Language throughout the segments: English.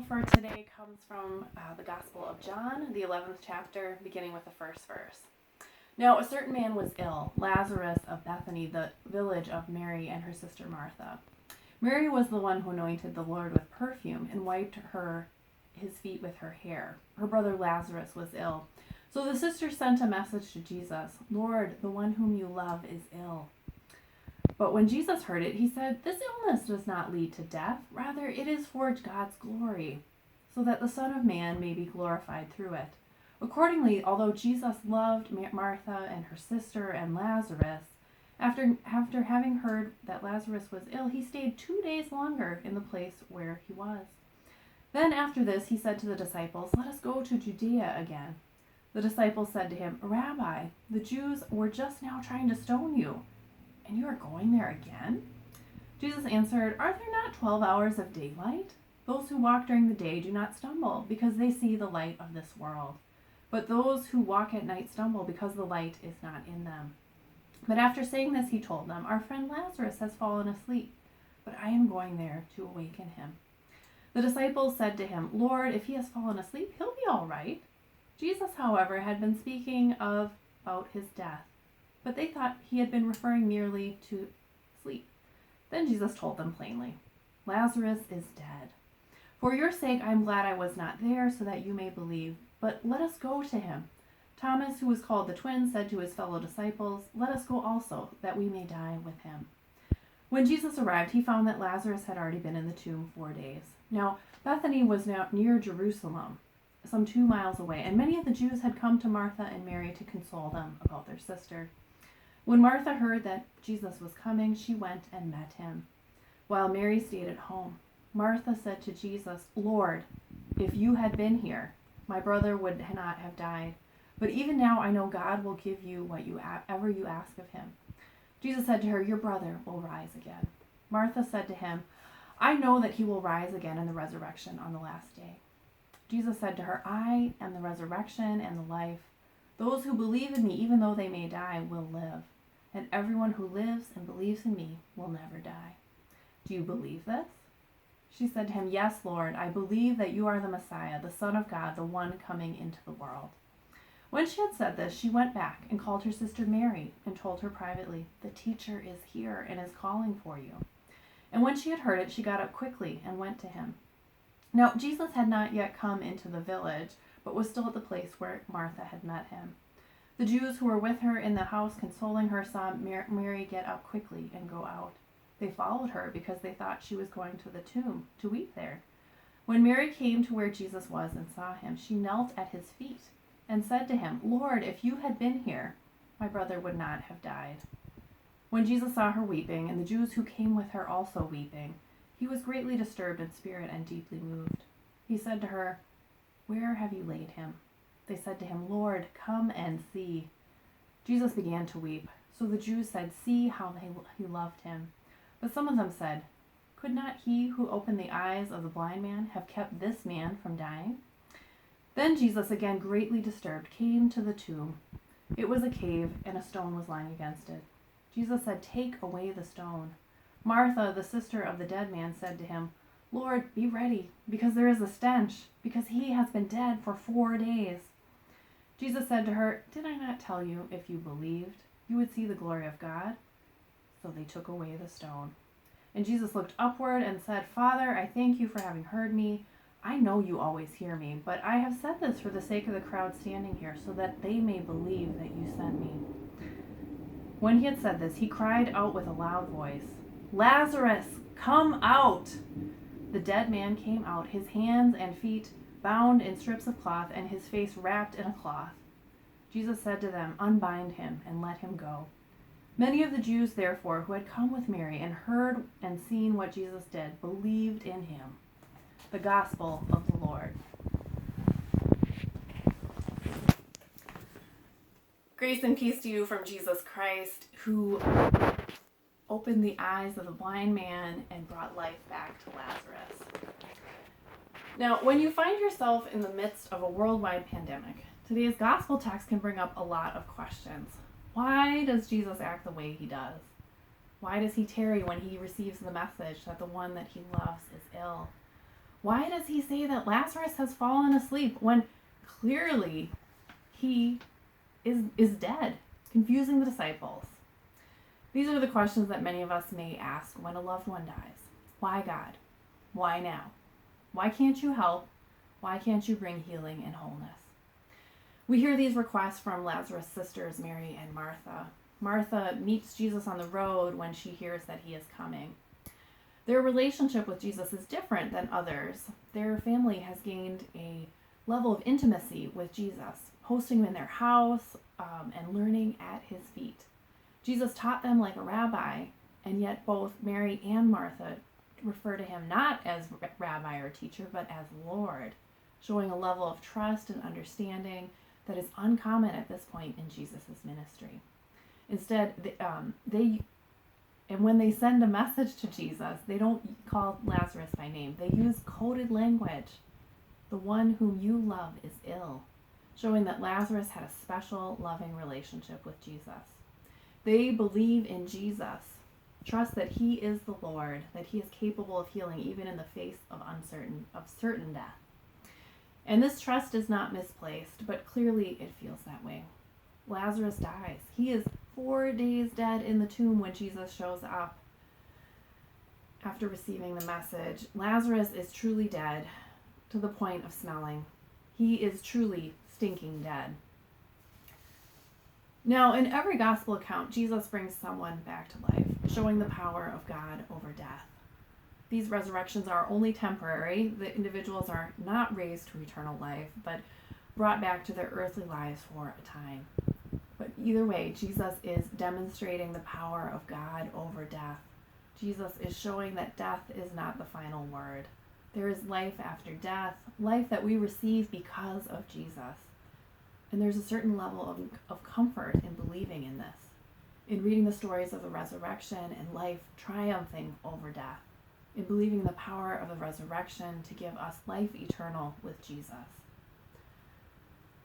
gospel for today comes from the Gospel of John, the 11th chapter, beginning with the first verse. Now, a certain man was ill, Lazarus of Bethany, the village of Mary and her sister Martha. Mary was the one who anointed the Lord with perfume and wiped his feet with her hair. Her brother Lazarus was ill. So the sisters sent a message to Jesus, "Lord, the one whom you love is ill." But when Jesus heard it, he said, "This illness does not lead to death. Rather, it is for God's glory, so that the Son of Man may be glorified through it." Accordingly, although Jesus loved Martha and her sister and Lazarus, after having heard that Lazarus was ill, he stayed 2 days longer in the place where he was. Then after this, he said to the disciples, "Let us go to Judea again." The disciples said to him, "Rabbi, the Jews were just now trying to stone you, and you are going there again?" Jesus answered, "Are there not 12 hours of daylight? Those who walk during the day do not stumble, because they see the light of this world. But those who walk at night stumble, because the light is not in them." But after saying this, he told them, "Our friend Lazarus has fallen asleep, but I am going there to awaken him." The disciples said to him, "Lord, if he has fallen asleep, he'll be all right." Jesus, however, had been speaking about his death, but they thought he had been referring merely to sleep. Then Jesus told them plainly, "Lazarus is dead. For your sake I am glad I was not there, so that you may believe. But let us go to him." Thomas, who was called the Twin, said to his fellow disciples, "Let us go also, that we may die with him." When Jesus arrived, he found that Lazarus had already been in the tomb 4 days. Now, Bethany was now near Jerusalem, some 2 miles away, and many of the Jews had come to Martha and Mary to console them about their sister. When Martha heard that Jesus was coming, she went and met him, while Mary stayed at home. Martha said to Jesus, "Lord, if you had been here, my brother would not have died. But even now I know God will give you whatever you ask of him." Jesus said to her, "Your brother will rise again." Martha said to him, "I know that he will rise again in the resurrection on the last day." Jesus said to her, "I am the resurrection and the life. Those who believe in me, even though they may die, will live. And everyone who lives and believes in me will never die. Do you believe this?" She said to him, "Yes, Lord, I believe that you are the Messiah, the Son of God, the one coming into the world." When she had said this, she went back and called her sister Mary and told her privately, "The teacher is here and is calling for you." And when she had heard it, she got up quickly and went to him. Now, Jesus had not yet come into the village, but was still at the place where Martha had met him. The Jews who were with her in the house consoling her saw Mary get up quickly and go out. They followed her because they thought she was going to the tomb to weep there. When Mary came to where Jesus was and saw him, she knelt at his feet and said to him, "Lord, if you had been here, my brother would not have died." When Jesus saw her weeping, and the Jews who came with her also weeping, he was greatly disturbed in spirit and deeply moved. He said to her, "Where have you laid him?" They said to him, "Lord, come and see." Jesus began to weep. So the Jews said, "See how he loved him." But some of them said, "Could not he who opened the eyes of the blind man have kept this man from dying?" Then Jesus, again greatly disturbed, came to the tomb. It was a cave, and a stone was lying against it. Jesus said, "Take away the stone." Martha, the sister of the dead man, said to him, "Lord, be ready, because there is a stench, because he has been dead for 4 days." Jesus said to her, "Did I not tell you, if you believed, you would see the glory of God?" So they took away the stone. And Jesus looked upward and said, "Father, I thank you for having heard me. I know you always hear me, but I have said this for the sake of the crowd standing here, so that they may believe that you sent me." When he had said this, he cried out with a loud voice, "Lazarus, come out!" The dead man came out, his hands and feet bound in strips of cloth, and his face wrapped in a cloth. Jesus said to them, "Unbind him and let him go." Many of the Jews, therefore, who had come with Mary and heard and seen what Jesus did, believed in him. The Gospel of the Lord. Grace and peace to you from Jesus Christ, who opened the eyes of the blind man and brought life back to Lazarus. Now, when you find yourself in the midst of a worldwide pandemic, today's gospel text can bring up a lot of questions. Why does Jesus act the way he does? Why does he tarry when he receives the message that the one that he loves is ill? Why does he say that Lazarus has fallen asleep when clearly he is dead? Confusing the disciples. These are the questions that many of us may ask when a loved one dies. Why, God? Why now? Why can't you help? Why can't you bring healing and wholeness? We hear these requests from Lazarus' sisters, Mary and Martha. Martha meets Jesus on the road when she hears that he is coming. Their relationship with Jesus is different than others. Their family has gained a level of intimacy with Jesus, hosting him in their house and learning at his feet. Jesus taught them like a rabbi, and yet both Mary and Martha refer to him not as rabbi or teacher, but as Lord, showing a level of trust and understanding that is uncommon at this point in Jesus' ministry. Instead, when they send a message to Jesus, they don't call Lazarus by name. They use coded language. The one whom you love is ill, showing that Lazarus had a special, loving relationship with Jesus. They believe in Jesus, trust that he is the Lord, that he is capable of healing even in the face of certain death. And this trust is not misplaced, but clearly it feels that way. Lazarus dies. He is 4 days dead in the tomb when Jesus shows up after receiving the message. Lazarus is truly dead to the point of smelling. He is truly stinking dead. Now, in every gospel account, Jesus brings someone back to life, showing the power of God over death. These resurrections are only temporary. The individuals are not raised to eternal life, but brought back to their earthly lives for a time. But either way, Jesus is demonstrating the power of God over death. Jesus is showing that death is not the final word. There is life after death, life that we receive because of Jesus. And there's a certain level of comfort in believing in this, in reading the stories of the resurrection and life triumphing over death, in believing the power of the resurrection to give us life eternal with Jesus.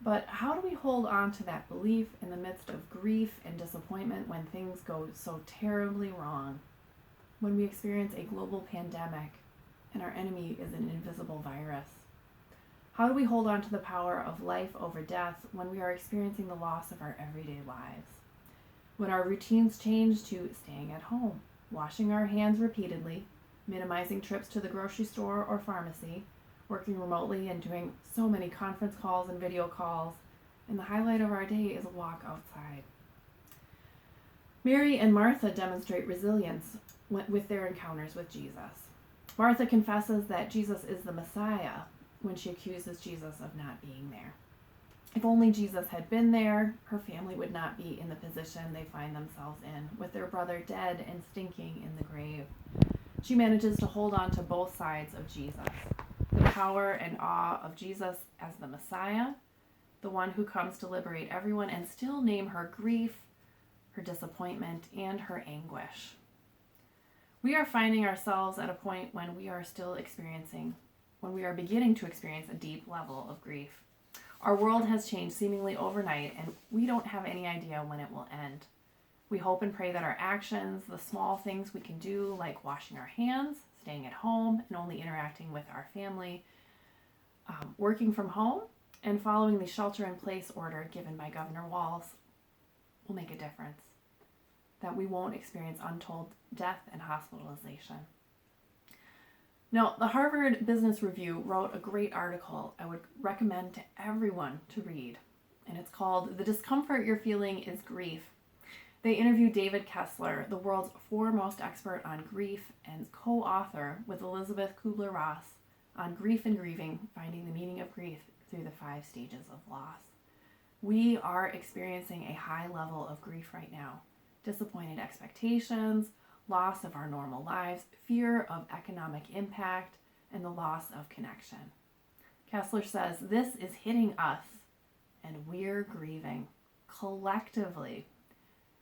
But how do we hold on to that belief in the midst of grief and disappointment when things go so terribly wrong? When we experience a global pandemic and our enemy is an invisible virus? How do we hold on to the power of life over death when we are experiencing the loss of our everyday lives? When our routines change to staying at home, washing our hands repeatedly, minimizing trips to the grocery store or pharmacy, working remotely and doing so many conference calls and video calls, and the highlight of our day is a walk outside. Mary and Martha demonstrate resilience with their encounters with Jesus. Martha confesses that Jesus is the Messiah when she accuses Jesus of not being there. If only Jesus had been there, her family would not be in the position they find themselves in, with their brother dead and stinking in the grave. She manages to hold on to both sides of Jesus. The power and awe of Jesus as the Messiah, the one who comes to liberate everyone, and still name her grief, her disappointment, and her anguish. We are finding ourselves at a point when we are beginning to experience a deep level of grief. Our world has changed seemingly overnight, and we don't have any idea when it will end. We hope and pray that our actions, the small things we can do, like washing our hands, staying at home, and only interacting with our family, working from home, and following the shelter-in-place order given by Governor Walz will make a difference. That we won't experience untold death and hospitalization. Now, the Harvard Business Review wrote a great article I would recommend to everyone to read, and it's called "The Discomfort You're Feeling is Grief." They interviewed David Kessler, the world's foremost expert on grief and co-author with Elizabeth Kubler-Ross on Grief and Grieving, Finding the Meaning of Grief Through the 5 Stages of Loss. We are experiencing a high level of grief right now. Disappointed expectations, loss of our normal lives, fear of economic impact, and the loss of connection. Kessler says this is hitting us, and we're grieving collectively.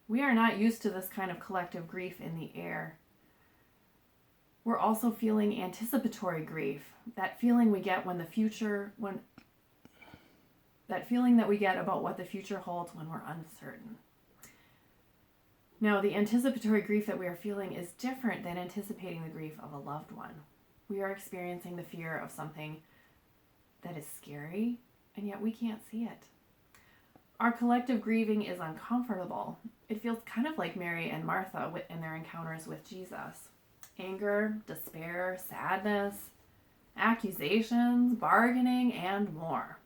We are not used to this kind of collective grief in the air. We're also feeling anticipatory grief, that feeling we get that feeling that we get about what the future holds when we're uncertain. Now, the anticipatory grief that we are feeling is different than anticipating the grief of a loved one. We are experiencing the fear of something that is scary, and yet we can't see it. Our collective grieving is uncomfortable. It feels kind of like Mary and Martha in their encounters with Jesus. Anger, despair, sadness, accusations, bargaining, and more.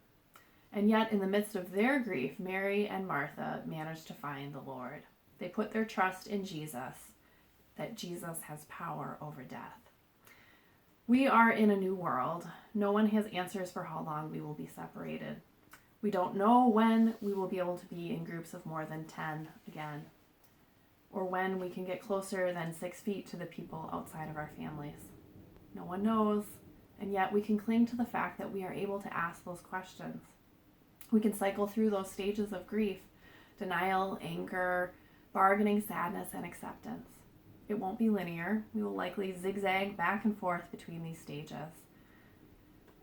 And yet, in the midst of their grief, Mary and Martha managed to find the Lord. They put their trust in Jesus, that Jesus has power over death. We are in a new world. No one has answers for how long we will be separated. We don't know when we will be able to be in groups of more than 10 again, or when we can get closer than 6 feet to the people outside of our families. No one knows, and yet we can cling to the fact that we are able to ask those questions. We can cycle through those stages of grief: denial, anger, bargaining, sadness, and acceptance. It won't be linear. We will likely zigzag back and forth between these stages.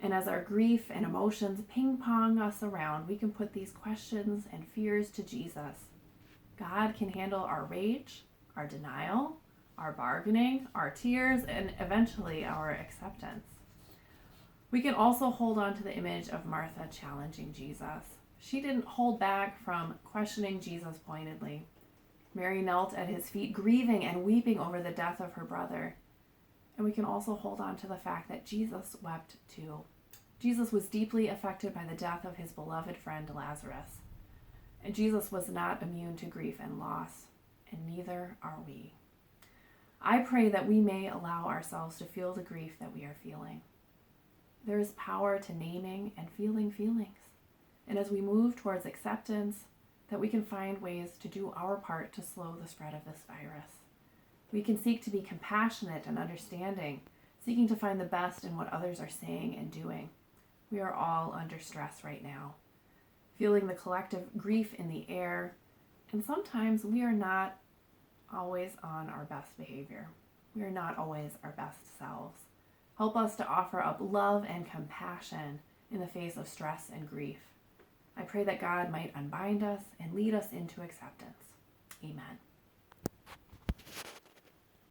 And as our grief and emotions ping-pong us around, we can put these questions and fears to Jesus. God can handle our rage, our denial, our bargaining, our tears, and eventually our acceptance. We can also hold on to the image of Martha challenging Jesus. She didn't hold back from questioning Jesus pointedly. Mary knelt at his feet, grieving and weeping over the death of her brother. And we can also hold on to the fact that Jesus wept too. Jesus was deeply affected by the death of his beloved friend Lazarus. And Jesus was not immune to grief and loss, and neither are we. I pray that we may allow ourselves to feel the grief that we are feeling. There is power to naming and feeling feelings. And as we move towards acceptance, that we can find ways to do our part to slow the spread of this virus. We can seek to be compassionate and understanding, seeking to find the best in what others are saying and doing. We are all under stress right now, feeling the collective grief in the air, and sometimes we are not always on our best behavior. We are not always our best selves. Help us to offer up love and compassion in the face of stress and grief. I pray that God might unbind us and lead us into acceptance. Amen.